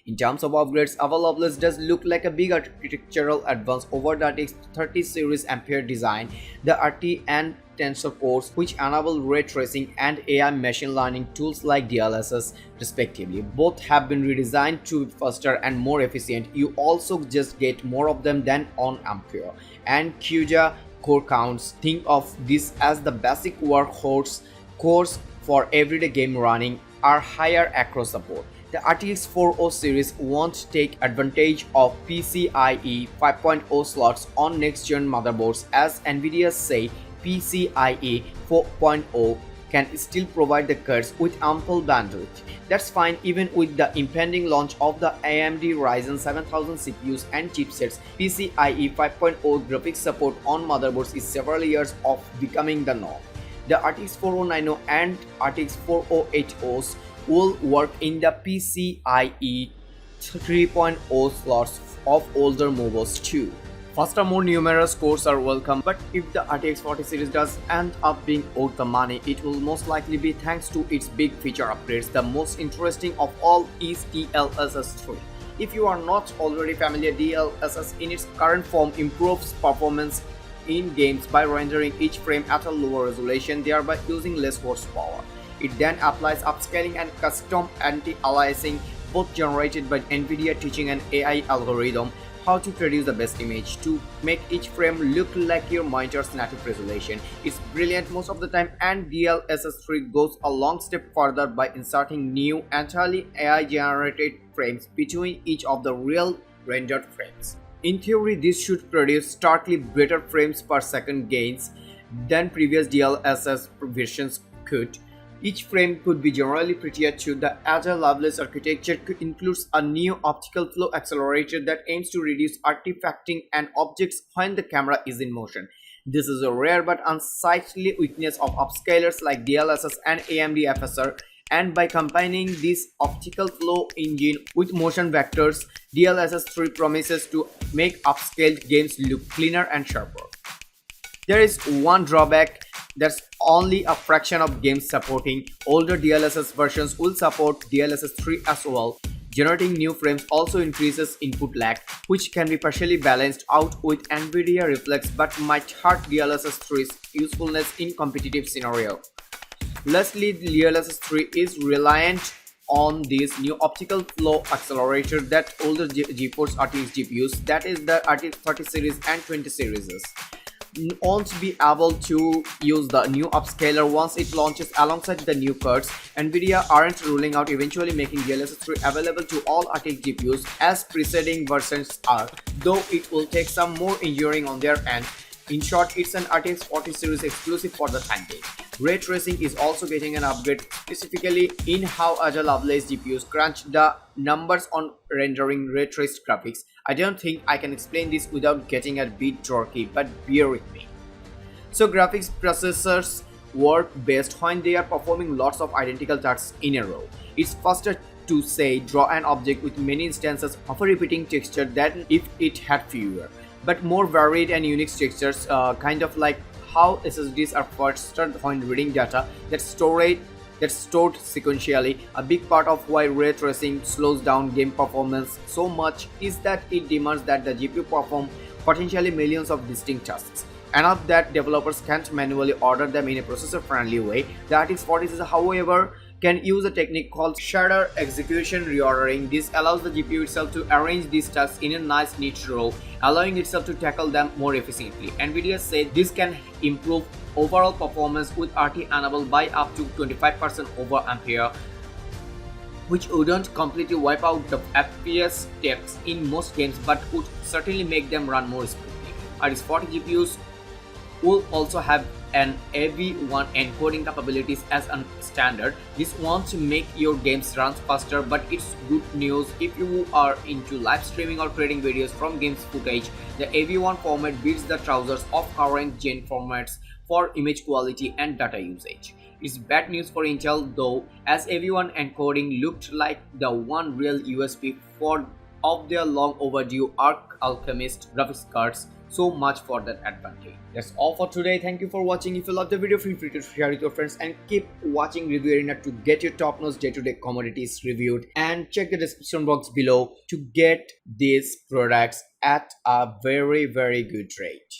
In terms of upgrades, our Lovelace does look like a big architectural advance over the RTX 30 series Ampere design. The RT and tensor cores, which enable ray tracing and AI machine learning tools like DLSS respectively. Both have been redesigned to be faster and more efficient. You also just get more of them than on Ampere. And CUDA core counts. Think of this as the basic workhorse cores for everyday game running are higher across the board. The RTX 40 series won't take advantage of PCIe 5.0 slots on next-gen motherboards, as NVIDIA say PCIe 4.0 can still provide the cards with ample bandwidth. That's fine even with the impending launch of the AMD Ryzen 7000 CPUs and chipsets. PCIe 5.0 graphics support on motherboards is several years off becoming the norm. The RTX 4090 and RTX 4080s will work in the PCIe 3.0 slots of older models too. Faster, more numerous cores are welcome, but if the RTX 40 series does end up being owed the money, it will most likely be thanks to its big feature upgrades. The most interesting of all is DLSS 3. If you are not already familiar, DLSS in its current form improves performance in games by rendering each frame at a lower resolution, thereby using less horsepower. It then applies upscaling and custom anti-aliasing, both generated by NVIDIA, teaching an AI algorithm how to produce the best image to make each frame look like your monitor's native resolution. It's brilliant most of the time, and DLSS 3 goes a long step further by inserting new entirely AI generated frames between each of the real rendered frames. In theory, this should produce starkly better frames per second gains than previous DLSS versions could. Each frame could be generally prettier too. The Agile Lovelace architecture includes a new optical flow accelerator that aims to reduce artifacting and objects when the camera is in motion. This is a rare but unsightly weakness of upscalers like DLSS and AMD FSR, and by combining this optical flow engine with motion vectors, DLSS 3 promises to make upscaled games look cleaner and sharper. There is one drawback: that's only a fraction of games supporting. Older DLSS versions will support DLSS 3 as well. Generating new frames also increases input lag, which can be partially balanced out with NVIDIA Reflex but might hurt DLSS 3's usefulness in competitive scenario. Lastly, DLSS 3 is reliant on this new optical flow accelerator that older GeForce RTX GPUs, that is the RTX 30 series and 20 series, won't be able to use the new upscaler once it launches alongside the new cards. NVIDIA aren't ruling out eventually making DLSS 3 available to all RTX GPUs as preceding versions are, though it will take some more engineering on their end. In short, it's an RTX 40 series exclusive for the time being. Ray tracing is also getting an upgrade, specifically in how Agile Lovelace GPUs crunch the numbers on rendering ray traced graphics. I don't think I can explain this without getting a bit dorky, but bear with me. So graphics processors work best when they are performing lots of identical tasks in a row. It's faster to say draw an object with many instances of a repeating texture than if it had fewer, but more varied and unique textures, kind of like how SSDs are faster when reading data that's stored sequentially. A big part of why ray tracing slows down game performance so much is that it demands that the GPU perform potentially millions of distinct tasks. Enough that developers can't manually order them in a processor-friendly way. The RTX 40 series, however, can use a technique called shader execution reordering. This allows the GPU itself to arrange these tasks in a nice neat row, allowing itself to tackle them more efficiently. NVIDIA said this can improve overall performance with RT enabled by up to 25% over Ampere, which wouldn't completely wipe out the FPS depths in most games but would certainly make them run more smoothly. RTX 40 GPUs will also have an AV1 encoding capabilities as a standard. This won't make your games run faster, but it's good news if you are into live streaming or creating videos from games footage. The AV1 format beats the trousers of current gen formats for image quality and data usage. It's bad news for Intel though, as AV1 encoding looked like the one real USP of their long overdue Arc Alchemist graphics cards. so much for that advantage. That's all for today. Thank you for watching. If you love the video, feel free to share with your friends and keep watching Review Arena to get your top-notch day-to-day commodities reviewed, and check the description box below to get these products at a very good rate.